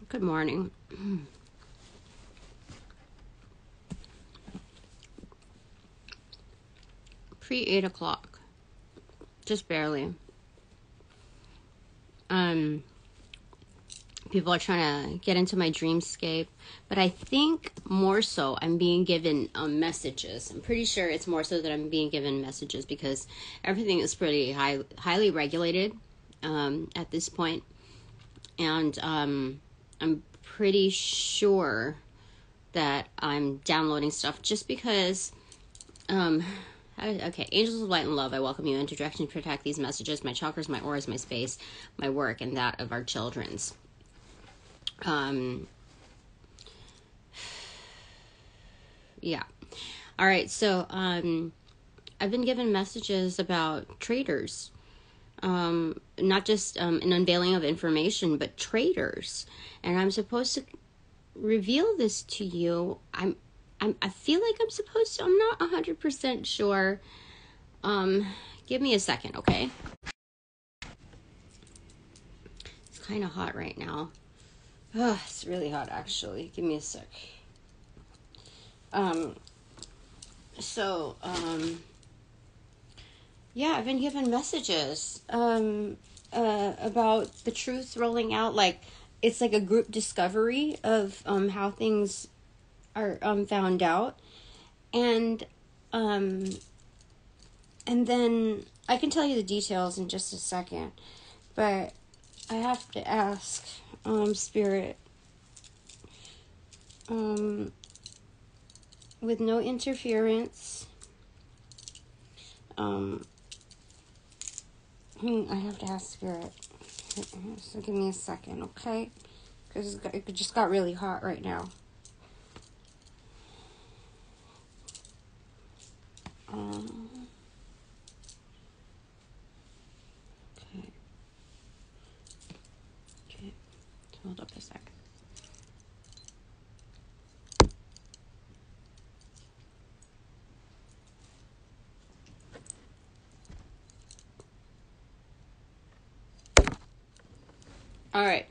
Good morning. Pre-8 o'clock. Just barely. People are trying to get into my Dreamscape, but I think more so I'm being given messages. I'm pretty sure it's more so that I'm being given messages because everything is pretty highly regulated at this point. And I'm pretty sure that I'm downloading stuff just because okay, angels of light and love, I welcome you into direction to protect these messages, my chakras, my auras, my space, my work, and that of our children's. Yeah. All right, so I've been given messages about traitors. Not just an unveiling of information, but traitors. And I'm supposed to reveal this to you. I feel like I'm supposed to. I'm not 100% sure. Give me a second, okay? It's kind of hot right now. Oh, it's really hot, actually. Give me a sec. Yeah, I've been given messages about the truth rolling out. Like, it's like a group discovery of how things are found out. And then I can tell you the details in just a second. But I have to ask, Spirit, with no interference, I have to ask Spirit. So give me a second, okay? Because it just got really hot right now. Okay. Hold up a second. All right.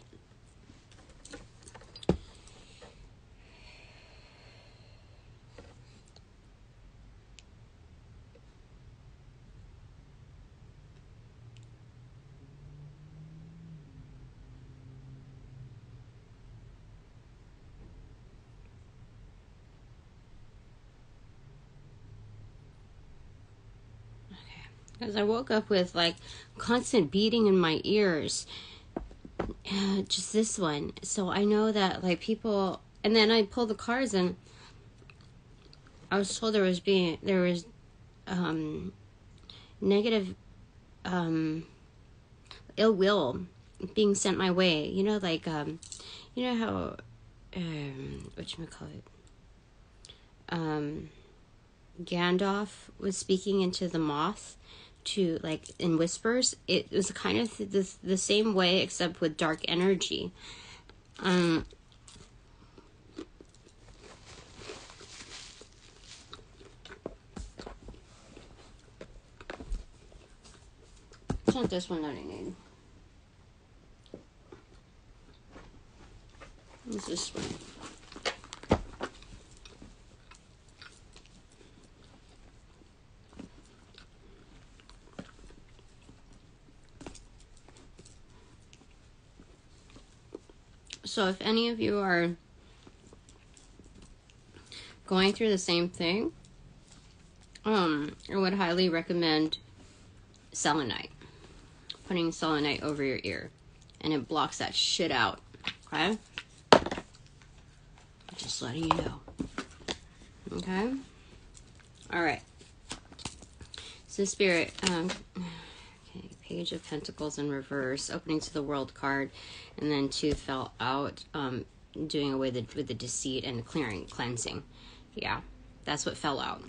Because I woke up with like constant beating in my ears. Just this one. So I know that like people, and then I pulled the cards and I was told there was negative ill will being sent my way. You know, like you know how whatchamacallit, Gandalf was speaking into the moth to like in whispers. It was kind of the same way except with dark energy. It's not this one that I need. It's this one. So if any of you are going through the same thing, I would highly recommend selenite. Putting selenite over your ear. And it blocks that shit out. Okay? Just letting you know. Okay? Alright. So Spirit, okay, Page of Pentacles in reverse, opening to the World card, and then 2 fell out, doing away with the deceit and cleansing. Yeah, that's what fell out.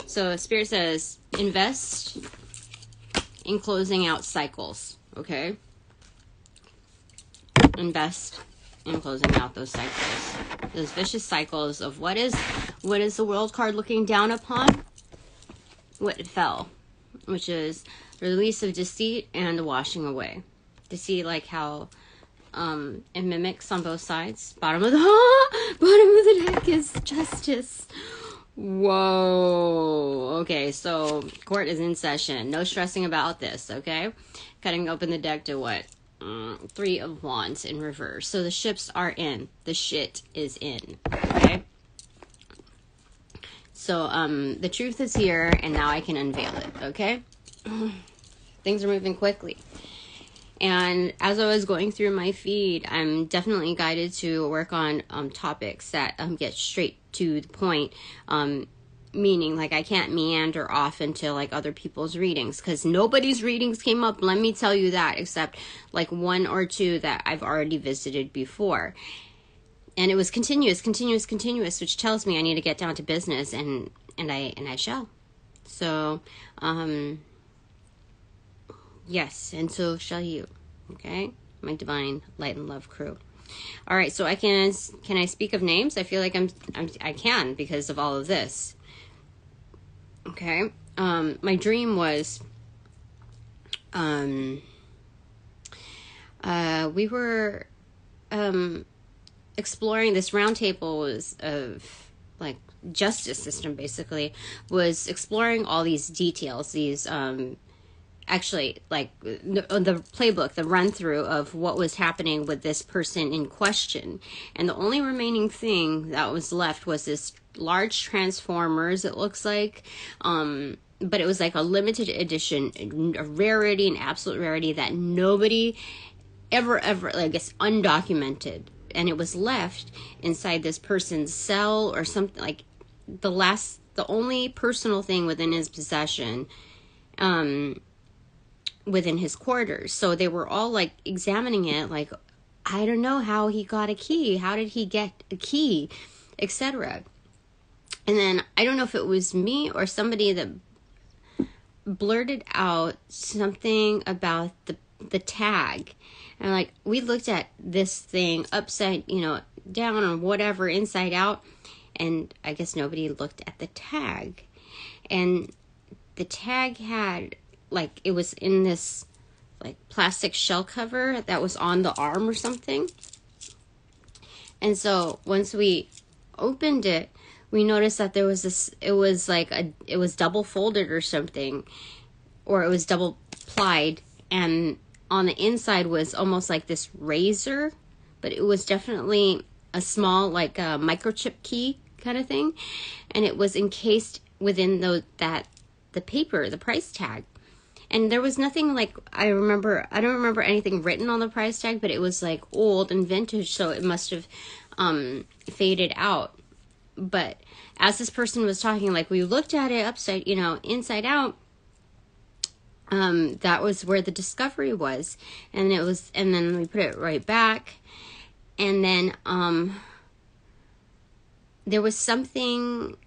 So Spirit says, invest in closing out cycles, okay? Invest in closing out those cycles. Those vicious cycles of what is the World card looking down upon? What it fell, which is release of deceit and the washing away. Deceit, like how and mimics on both sides. Bottom of the deck is Justice. Whoa. Okay, so court is in session. No stressing about this, okay? Cutting open the deck to what? 3 of Wands in reverse. So the ships are in. The shit is in, okay? So the truth is here, and now I can unveil it, okay? Things are moving quickly. And as I was going through my feed, I'm definitely guided to work on topics that get straight to the point. Meaning, like, I can't meander off into, like, other people's readings. Because nobody's readings came up, let me tell you that. Except, like, 1 or 2 that I've already visited before. And it was continuous, which tells me I need to get down to business. And I shall. So, yes, and so shall you. Okay? My divine light and love crew. All right, so can I speak of names? I feel like I can because of all of this. Okay? My dream was we were exploring this round table was of like justice system, basically, was exploring all these details, these actually, like, the playbook, the run-through of what was happening with this person in question. And the only remaining thing that was left was this large Transformers, it looks like. But it was like a limited edition, a rarity, an absolute rarity that nobody ever, like, it's undocumented. And it was left inside this person's cell or something, like, the only personal thing within his possession, within his quarters. So they were all like examining it, like, I don't know how he got a key, how did he get a key, etc. And then I don't know if it was me or somebody that blurted out something about the tag. And like, we looked at this thing upside, down or whatever, inside out, and I guess nobody looked at the tag. And the tag had, like, it was in this, like, plastic shell cover that was on the arm or something. And so once we opened it, we noticed that there was this, it was double folded or something, or it was double plied, and on the inside was almost like this razor, but it was definitely a small, like, a microchip key kind of thing, and it was encased within the paper, the price tag. And there was nothing, like, I don't remember anything written on the price tag, but it was, like, old and vintage, so it must have faded out. But as this person was talking, like, we looked at it upside, inside out, that was where the discovery was. And then we put it right back. And then there was something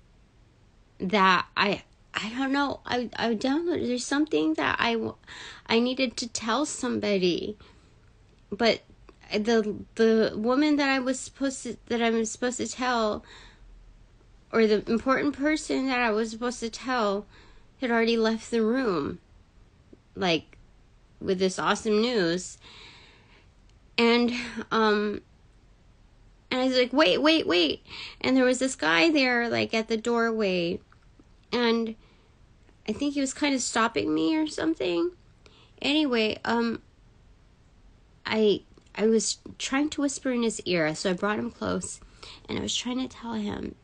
that I don't know. I downloaded. There's something that I needed to tell somebody, but the woman that I'm supposed to tell, or the important person that I was supposed to tell, had already left the room, like, with this awesome news. And I was like, wait, and there was this guy there, like, at the doorway, and I think he was kind of stopping me or something. Anyway, I was trying to whisper in his ear, so I brought him close, and I was trying to tell him,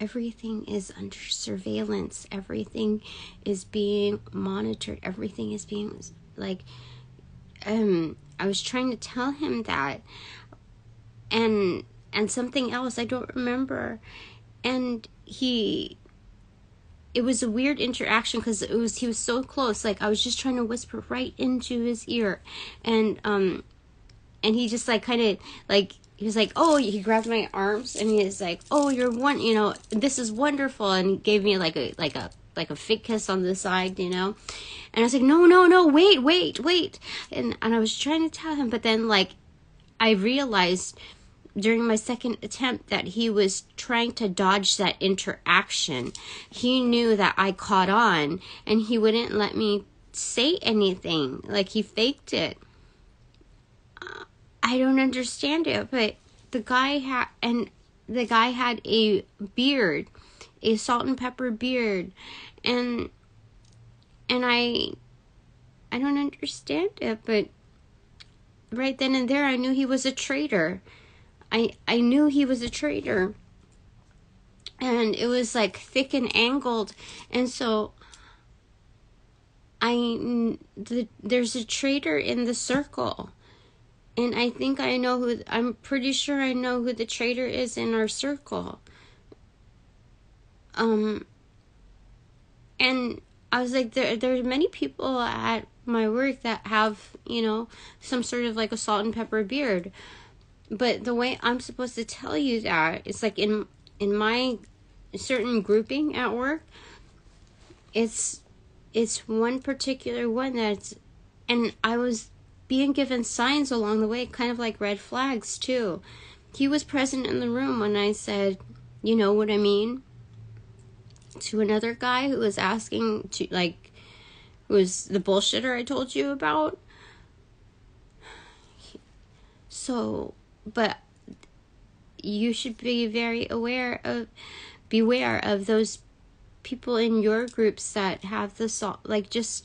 everything is under surveillance, everything is being monitored, everything is being, like, I was trying to tell him that, and something else, I don't remember, and it was a weird interaction, because he was so close, like, I was just trying to whisper right into his ear, and he just, like, kind of, like, he was like, oh, he grabbed my arms, and he was like, oh, this is wonderful, and he gave me, like a fake kiss on the side, and I was like, no, wait, and I was trying to tell him, but then, like, I realized during my second attempt that he was trying to dodge that interaction. He knew that I caught on, and he wouldn't let me say anything. Like, he faked it. I don't understand it, but the guy had a beard, a salt and pepper beard, and I don't understand it, but right then and there I knew he was a traitor. I knew he was a traitor. And it was like thick and angled, and so there's a traitor in the circle. And I think I'm pretty sure I know who the traitor is in our circle. And I was like, there's many people at my work that have, some sort of like a salt and pepper beard. But the way I'm supposed to tell you that, it's like in my certain grouping at work, it's one particular one and I was being given signs along the way, kind of like red flags too. He was present in the room when I said, you know what I mean, to another guy who was asking to, like, who was the bullshitter I told you about. So, but you should be beware of those people in your groups that have the salt, like, just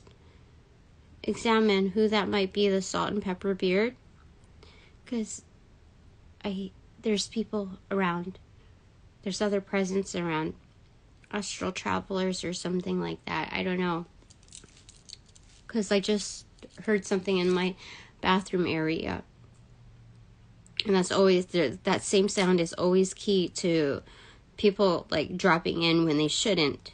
examine who that might be, the salt and pepper beard, because there's people around, there's other presence around, astral travelers or something like that. I don't know, because I just heard something in my bathroom area, and that's always that same sound is always key to people like dropping in when they shouldn't.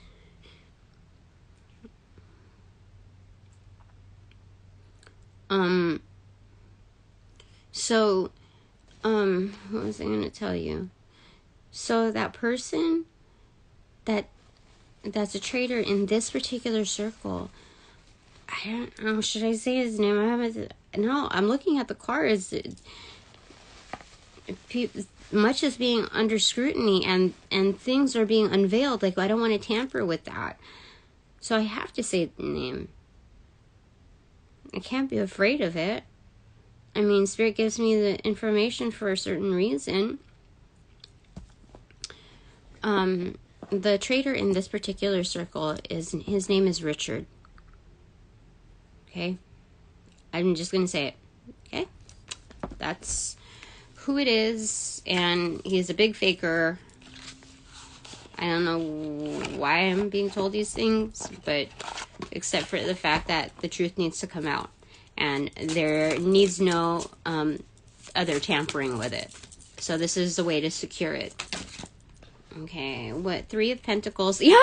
What was I going to tell you? So that person that's a traitor in this particular circle, I don't know, should I say his name? I'm looking at the cards. Much is being under scrutiny and things are being unveiled. Like, I don't want to tamper with that. So I have to say the name. I can't be afraid of it. I mean, Spirit gives me the information for a certain reason. The traitor in this particular circle, his name is Richard. Okay? I'm just going to say it. Okay? That's who it is, and he's a big faker. I don't know why I'm being told these things, but except for the fact that the truth needs to come out, and there needs no other tampering with it. So this is the way to secure it. Okay, what? Three of Pentacles. Yeah!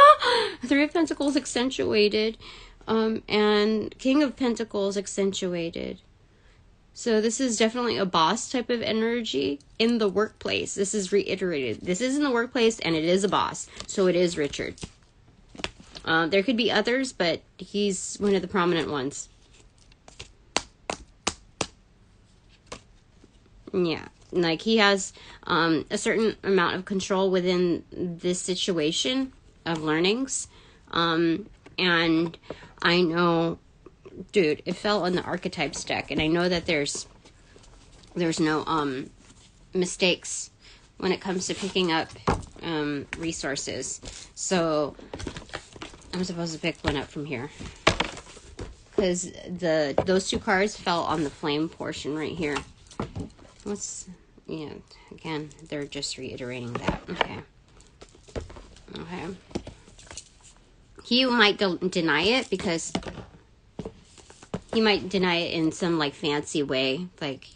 Three of Pentacles accentuated, and King of Pentacles accentuated. So this is definitely a boss type of energy in the workplace. This is reiterated. This is in the workplace, and it is a boss. So it is Richard. There could be others, but he's one of the prominent ones. Yeah. Like, he has a certain amount of control within this situation of learnings. And I know... Dude, it fell on the archetypes deck, and I know that there's no mistakes when it comes to picking up resources. So I'm supposed to pick one up from here, because those two cards fell on the flame portion right here. Again, they're just reiterating that. Okay. He might deny it, because he might deny it in some, like, fancy way, like,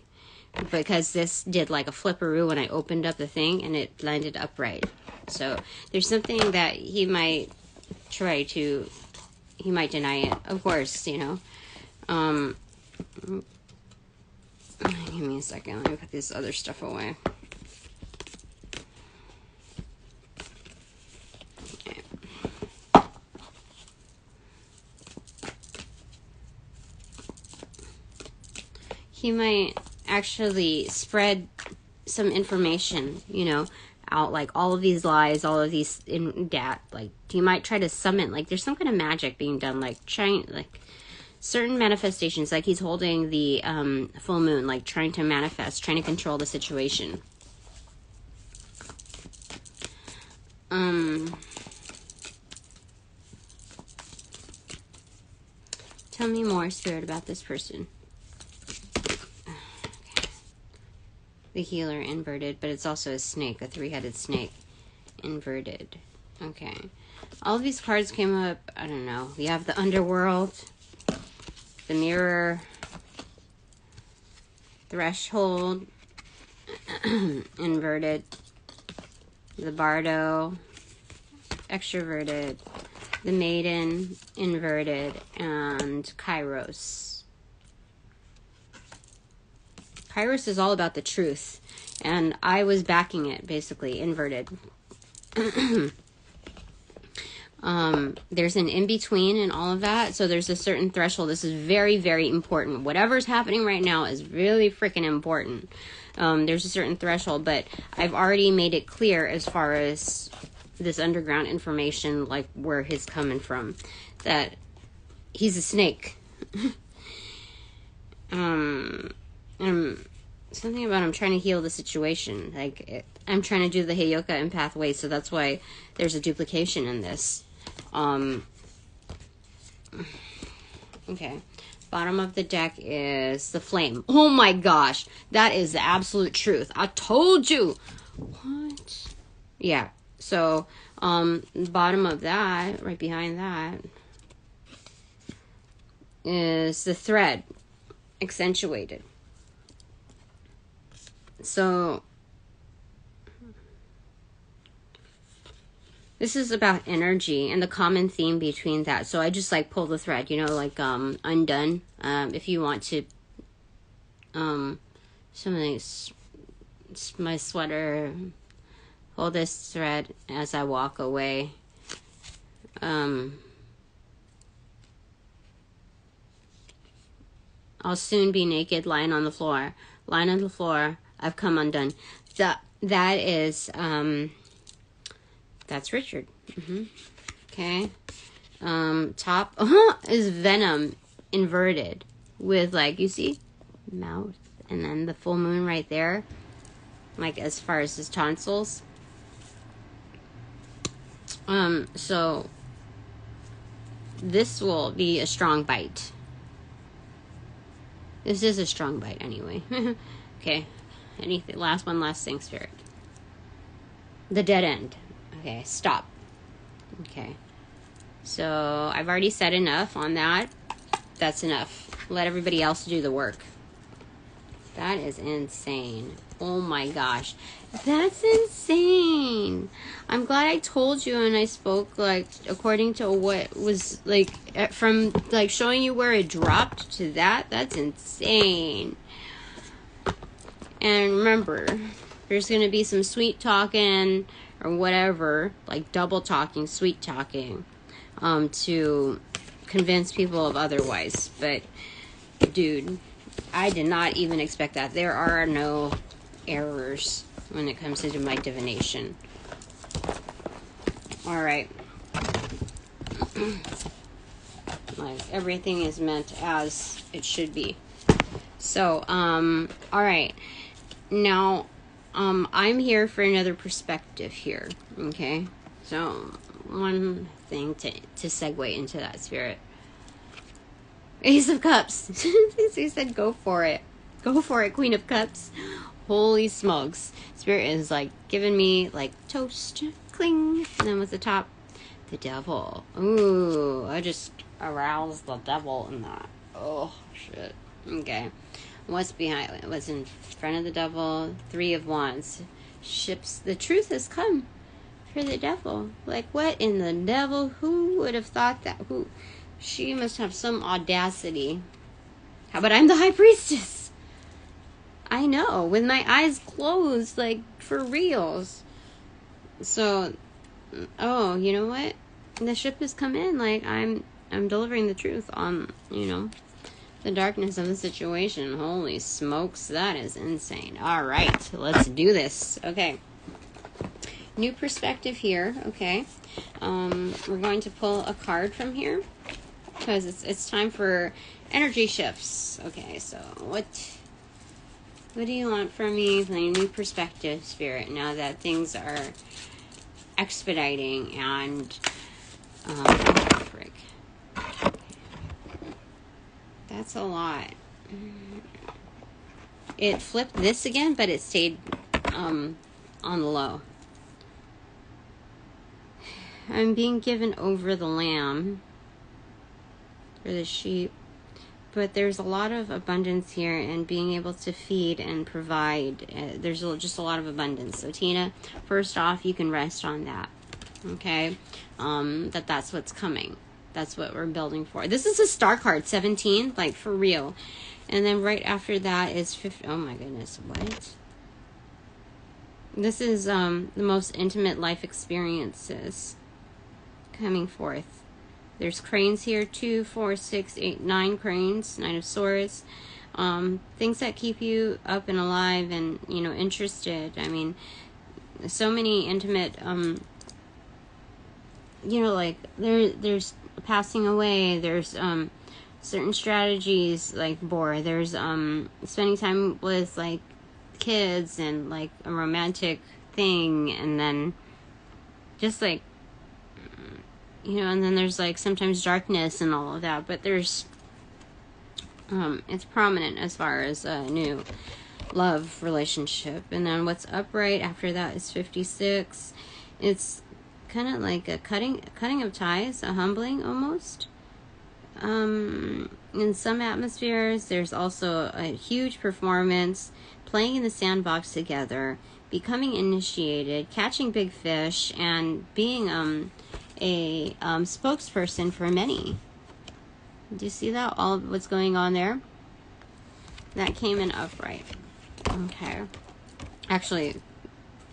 because this did, like, a flipperoo when I opened up the thing, and it landed upright. So there's something that he might deny it, of course, you know. Give me a second, let me put this other stuff away. He might actually spread some information, out, like, all of these lies, all of these like, he might try to summon, like, there's some kind of magic being done, like, certain manifestations, like he's holding the full moon, like trying to manifest, trying to control the situation. Tell me more, Spirit, about this person. Okay. The healer inverted, but it's also a snake, a three-headed snake. Inverted. Okay. All of these cards came up, I don't know. We have the underworld, the mirror, threshold, inverted, the bardo, extroverted, the maiden, inverted, and Kairos. Kairos is all about the truth, and I was backing it, basically, inverted. There's an in-between and all of that, so there's a certain threshold. This is very, very important. Whatever's happening right now is really freaking important. There's a certain threshold, but I've already made it clear as far as this underground information, like where he's coming from, that he's a snake. Something about I'm trying to heal the situation. Like, I'm trying to do the Heyoka empath way, so that's why there's a duplication in this. Okay. Bottom of the deck is the flame. Oh my gosh. That is the absolute truth. I told you. What? Yeah. So, bottom of that, right behind that, is the thread. Accentuated. So, this is about energy and the common theme between that. So I just like pull the thread, you know, like Undone. If you want to, something, my sweater, hold this thread as I walk away. I'll soon be naked, lying on the floor. Lying on the floor, I've come undone. That is, that's Richard. Okay. Top is Venom inverted with, like, you see, mouth, and then the full moon right there, like as far as his tonsils. So this will be a strong bite. This is a strong bite anyway. Okay. Anything? Last thing, Spirit. The dead end. Okay, stop. Okay. So, I've already said enough on that. That's enough. Let everybody else do the work. That is insane. Oh my gosh. That's insane. I'm glad I told you and I spoke, like, according to what was, like, from, like, showing you where it dropped to that. That's insane. And remember, there's going to be some sweet talking or whatever, like double talking, sweet talking, to convince people of otherwise. But, dude, I did not even expect that. There are no errors when it comes to my divination. Alright. Like, everything is meant as it should be. So, alright. Now, I'm here for another perspective here, okay? So, one thing to segue into that, Spirit. Ace of Cups. He said go for it. Go for it, Queen of Cups. Holy smokes. Spirit is, like, giving me, like, toast, cling. And then with the top, the devil. Ooh, I just aroused the devil in that. Oh, shit. Okay. What's behind? What's in front of the devil? 3 of Wands. Ships. The truth has come for the devil. Like, what in the devil? Who would have thought that? Who? She must have some audacity. How about I'm the High Priestess? I know, with my eyes closed, like, for reals. So, oh, you know what? The ship has come in. Like, I'm delivering the truth on, you know, the darkness of the situation. Holy smokes, that is insane. Alright, let's do this. Okay. New perspective here, okay. We're going to pull a card from here, because it's time for energy shifts. Okay, so what do you want from me? My new perspective, Spirit, now that things are expediting and frick. That's a lot. It flipped this again, but it stayed on the low. I'm being given over the lamb or the sheep, but there's a lot of abundance here and being able to feed and provide. There's just a lot of abundance. So Tina, first off, you can rest on that. Okay, that's what's coming. That's what we're building for. This is a star card, 17, like for real. And then right after that is 50. Oh my goodness, what? This is the most intimate life experiences coming forth. There's cranes here, 2, 4, 6, 8, 9 cranes, 9 of swords. Things that keep you up and alive and, you know, interested. I mean, so many intimate, you know, like there's passing away. There's certain strategies like Boar. There's spending time with like kids and like a romantic thing, and then just like, you know, and then there's like sometimes darkness and all of that, but there's it's prominent as far as a new love relationship. And then what's upright after that is 56. It's kind of like a cutting of ties, a humbling almost. In some atmospheres, there's also a huge performance, playing in the sandbox together, becoming initiated, catching big fish, and being a spokesperson for many. Do you see that? All of what's going on there? That came in upright. Okay. Actually,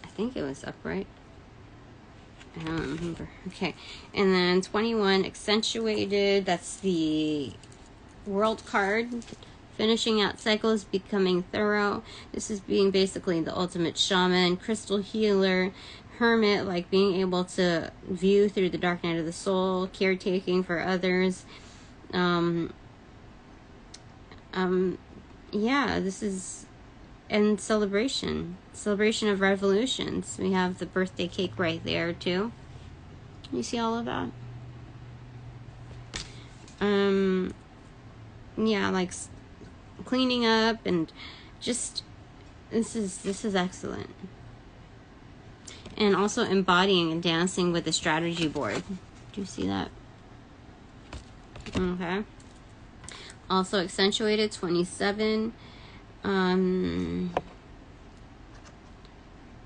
I think it was upright. I don't remember. Okay. And then 21, accentuated. That's the world card. Finishing out cycles, becoming thorough. This is being basically the ultimate shaman, crystal healer, hermit, like being able to view through the dark night of the soul, caretaking for others. Yeah, this is, and celebration of revolutions. We have the birthday cake right there too. You see all of that? Yeah, like cleaning up and just this is excellent. And also embodying and dancing with the strategy board. Do you see that? Okay. Also accentuated, 27.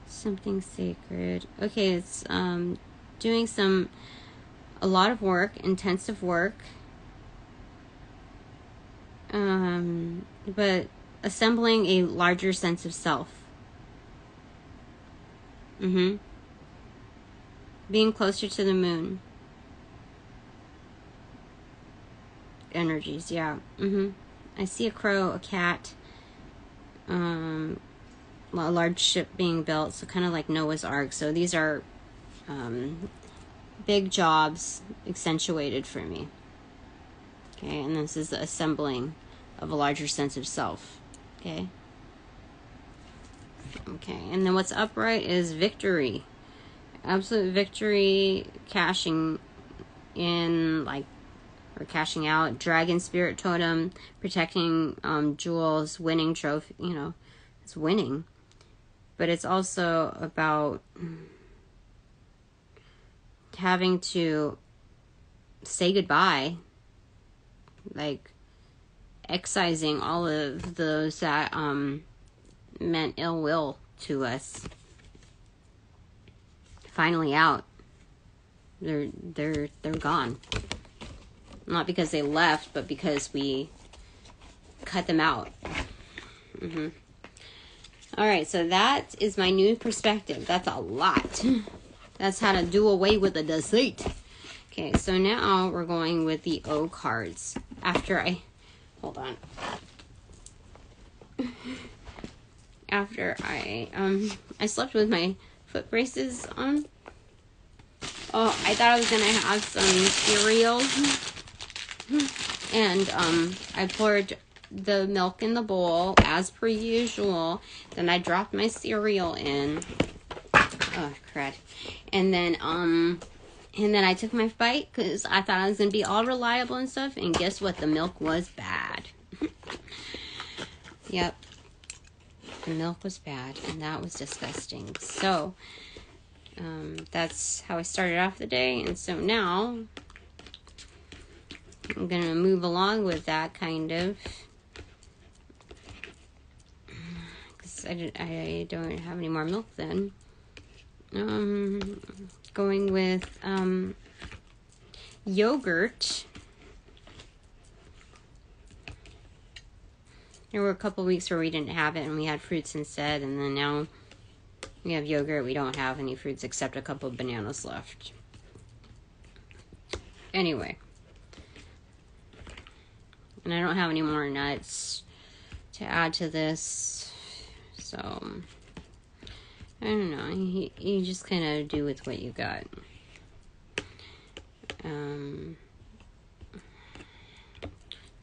Something sacred. Okay, it's doing a lot of work, intensive work. But assembling a larger sense of self. Being closer to the moon. Energies, yeah. I see a crow, a cat, a large ship being built, so kind of like Noah's Ark. So these are big jobs accentuated for me. Okay, and this is the assembling of a larger sense of self. Okay. Okay, and then what's upright is victory. Absolute victory, cashing in, like, or cashing out, dragon spirit totem, protecting jewels, winning trophy, you know, it's winning. But it's also about having to say goodbye, like excising all of those that meant ill will to us. Finally out. They're gone. Not because they left, but because we cut them out. Alright, so that is my new perspective. That's a lot. That's how to do away with the deceit. Okay, so now we're going with the O cards. Hold on. After I slept with my foot braces on. Oh, I thought I was gonna have some cereal. And I poured the milk in the bowl as per usual. Then I dropped my cereal in. Oh crud. And then I took my bite because I thought I was gonna be all reliable and stuff. And guess what? The milk was bad. Yep. The milk was bad, and that was disgusting. So that's how I started off the day. And so now I'm gonna move along with that kind of. I don't have any more milk then. Going with yogurt. There were a couple weeks where we didn't have it and we had fruits instead, and then now we have yogurt. We don't have any fruits except a couple of bananas left. Anyway. And I don't have any more nuts to add to this. So, I don't know. You just kind of do with what you got.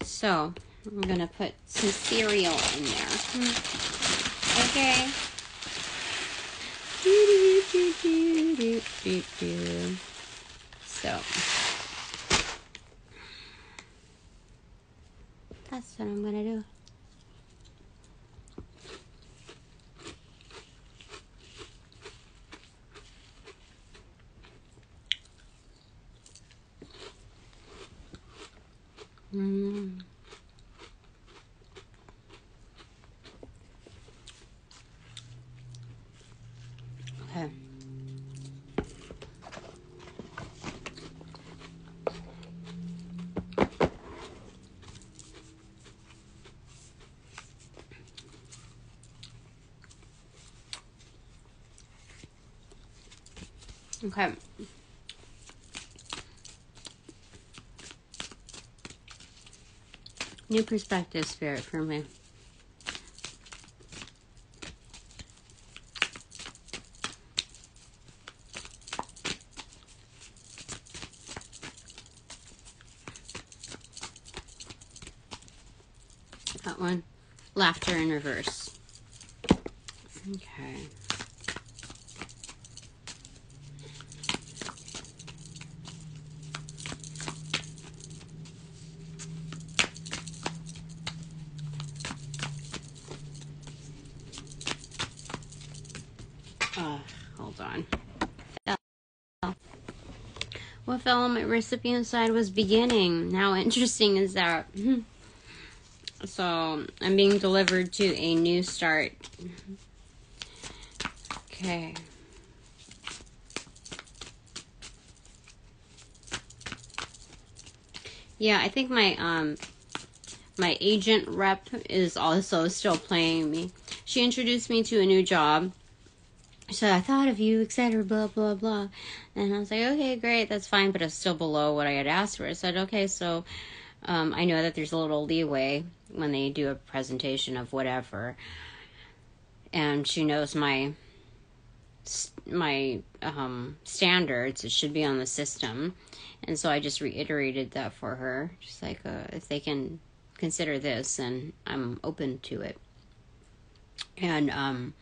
So, I'm going to put some cereal in there. Okay. So, that's what I'm going to do. Okay. Okay. New perspective, Spirit, for me. That one. Laughter in reverse. Okay. Hold on. What fell on my recipient side was beginning. How interesting is that? So, I'm being delivered to a new start. Okay. Yeah, I think my agent rep is also still playing me. She introduced me to a new job. So I thought of you, etc., blah, blah, blah. And I was like, okay, great, that's fine, but it's still below what I had asked for. I said, okay, so I know that there's a little leeway when they do a presentation of whatever. And she knows my standards. It should be on the system. And so I just reiterated that for her. Just like, if they can consider this, then I'm open to it. And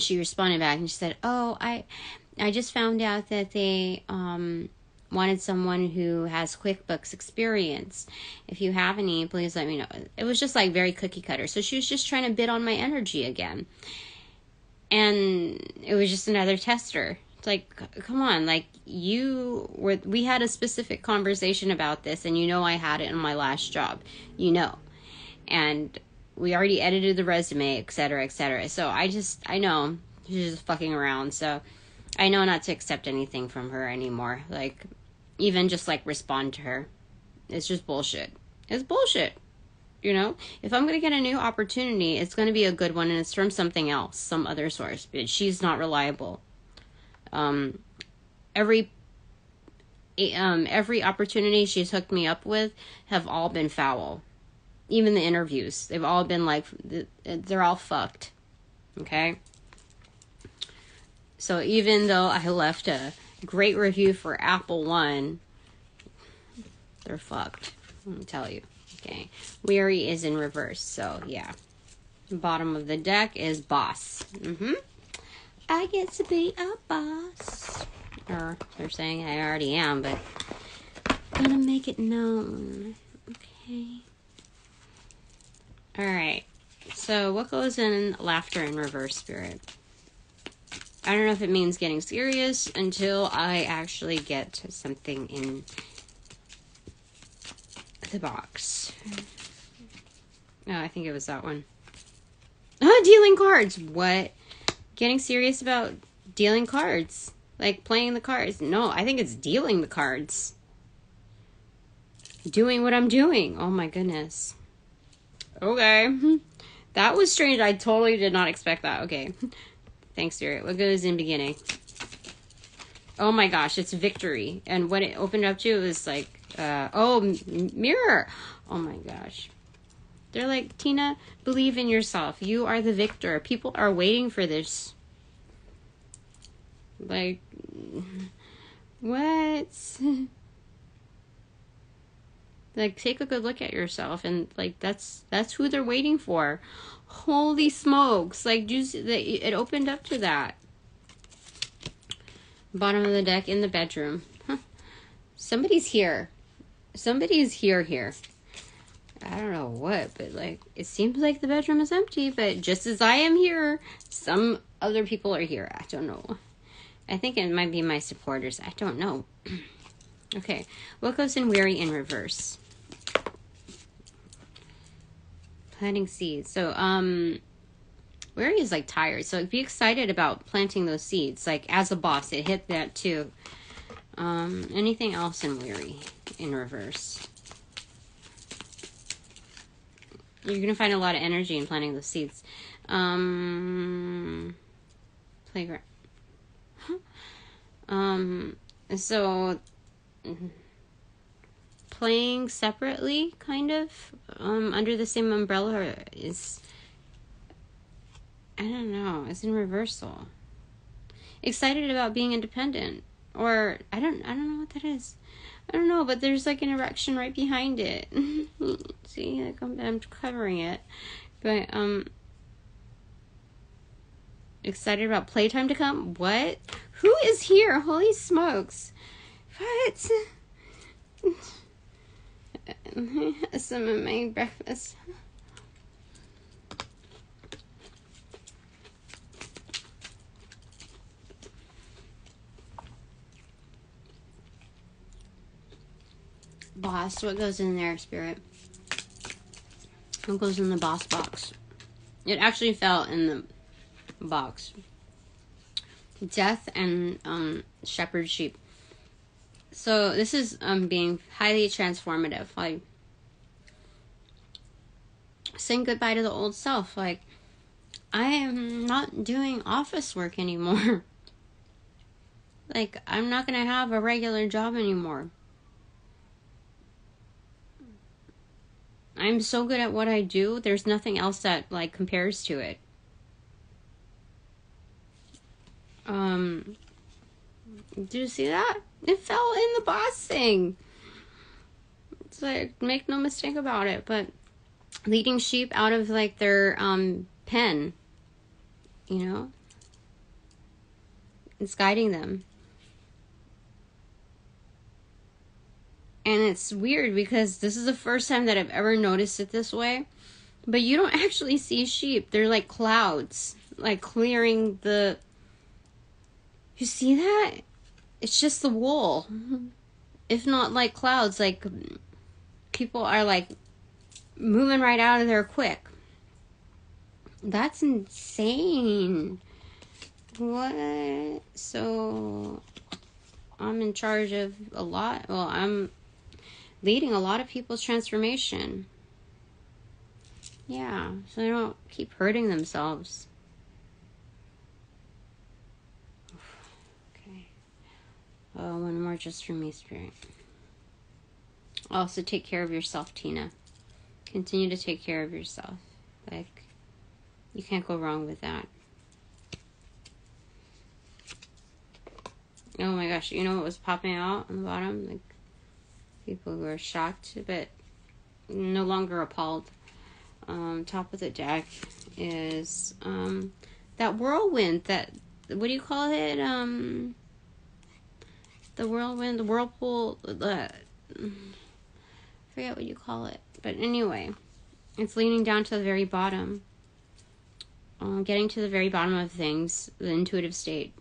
she responded back and she said, oh, I just found out that they wanted someone who has QuickBooks experience. If you have any, please let me know. It was just like very cookie cutter. So she was just trying to bid on my energy again. And it was just another tester. It's like, come on, like we had a specific conversation about this, and I had it in my last job, and we already edited the resume, etc., etc. So I know she's just fucking around. So I know not to accept anything from her anymore. Like, even just like respond to her. It's just bullshit. It's bullshit. If I'm going to get a new opportunity, it's going to be a good one, and it's from something else, some other source. But she's not reliable. Every opportunity she's hooked me up with have all been foul. Even the interviews, they've all been like, they're all fucked. Okay? So even though I left a great review for Apple One, they're fucked. Let me tell you. Okay. Weary is in reverse. So, yeah. Bottom of the deck is boss. I get to be a boss. Or they're saying I already am, but I'm gonna make it known. Okay. Alright. So, what goes in laughter in reverse, Spirit? I don't know if it means getting serious until I actually get to something in the box. No, I think it was that one. Dealing cards. What? Getting serious about dealing cards. Like playing the cards. No, I think it's dealing the cards. Doing what I'm doing. Oh my goodness. Okay. That was strange. I totally did not expect that. Okay. Thanks, Spirit. What goes in beginning? Oh my gosh, it's victory. And what it opened up to was like, mirror. Oh my gosh. They're like, Tina, believe in yourself. You are the victor. People are waiting for this. Like, what? Like, take a good look at yourself. And, like, that's who they're waiting for. Holy smokes. Like, it opened up to that. Bottom of the deck in the bedroom. Huh. Somebody's here. Somebody's here. I don't know what, but, like, it seems like the bedroom is empty. But just as I am here, some other people are here. I don't know. I think it might be my supporters. I don't know. Okay. What goes in weary in reverse? Planting seeds. So, weary is like tired. So be excited about planting those seeds. Like as a boss, it hit that too. Anything else in weary in reverse? You're going to find a lot of energy in planting those seeds. Playground. So playing separately, kind of, under the same umbrella is, I don't know, it's in reversal. Excited about being independent, or I don't know what that is. I don't know, but there's like an erection right behind it. See, like I'm covering it, but excited about playtime to come. What? Who is here? Holy smokes! What? Some of my breakfast. Boss, what goes in there, Spirit? What goes in the boss box? It actually fell in the box. Death and shepherd sheep. So this is being highly transformative. Like saying goodbye to the old self. Like, I am not doing office work anymore. Like, I'm not gonna have a regular job anymore. I'm so good at what I do. There's nothing else that like compares to it. Do you see that? It fell in the boss thing. It's like, make no mistake about it. But leading sheep out of like their pen, you know, it's guiding them. And it's weird because this is the first time that I've ever noticed it this way. But you don't actually see sheep. They're like clouds, like clearing the... You see that? It's just the wool. If not like clouds, like people are like moving right out of there quick. That's insane. What? So I'm in charge of a lot. Well, I'm leading a lot of people's transformation. Yeah, so they don't keep hurting themselves. Okay. Oh, one more just for me, Spirit. Also, take care of yourself, Tina. Continue to take care of yourself. Like, you can't go wrong with that. Oh my gosh, you know what was popping out on the bottom? Like, people who are shocked, but no longer appalled. Top of the deck is that whirlwind. That, what do you call it? The whirlwind, the whirlpool. I forget what you call it. But anyway, it's leaning down to the very bottom. Getting to the very bottom of things, the intuitive state.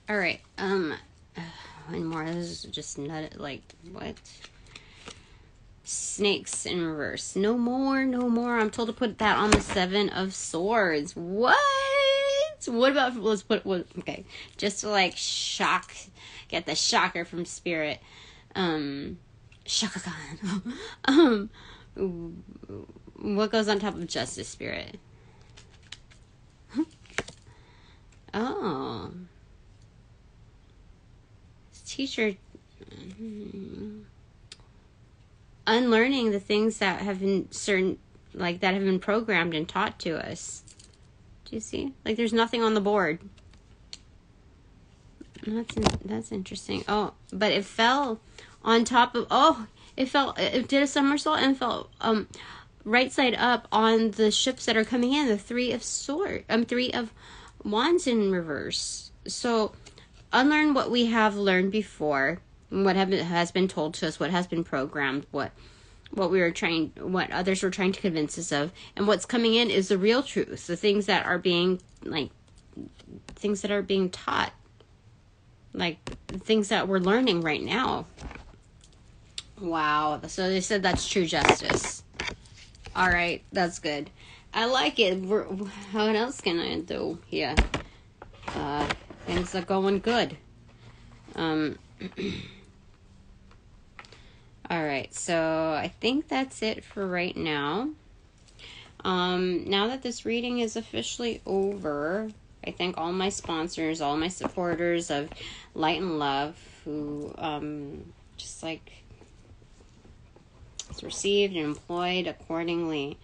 All right. One more. This is just nut. Like, what? Snakes in reverse. No more, no more. I'm told to put that on the 7 of Swords. What? What about, let's put, what, okay. Just to like shock, get the shocker from Spirit. Shaka Khan. What goes on top of Justice, Spirit? Oh. Teacher. Unlearning the things that have been that have been programmed and taught to us. Do you see? Like, there's nothing on the board. That's interesting. Oh, but it fell on top of, it did a somersault and fell right side up on the ships that are coming in, the 3 of Swords, 3 of Wands in reverse. So unlearn what we have learned before, what has been told to us, what has been programmed, what others were trying to convince us of, and what's coming in is the real truth, the things that are being taught, like things that we're learning right now. Wow. So they said that's true justice. All right, that's good. I like it. What else can I do here? Things are going good. All right, so I think that's it for right now. Now that this reading is officially over, I thank all my sponsors, all my supporters of Light and Love, who just like received and employed accordingly.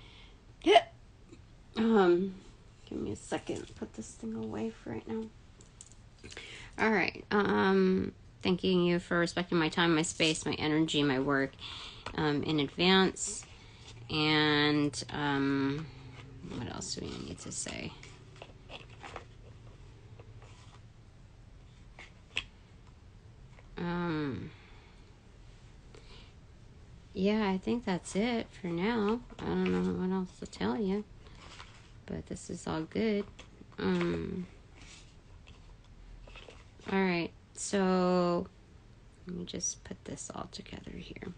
Give me a second. Put this thing away for right now. All right. Thanking you for respecting my time, my space, my energy, my work in advance. And what else do we need to say? Yeah, I think that's it for now. I don't know what else to tell you, but this is all good. All right, so let me just put this all together here.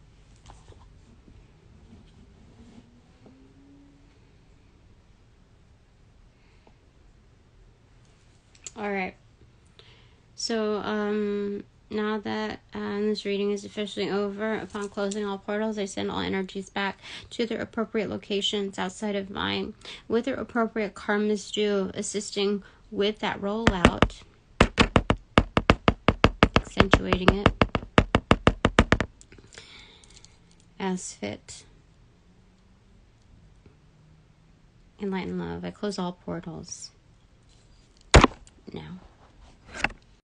All right, so now that this reading is officially over, upon closing all portals, I send all energies back to their appropriate locations outside of mine, with their appropriate karmas due, assisting with that rollout, accentuating it as fit. In light and love, I close all portals now.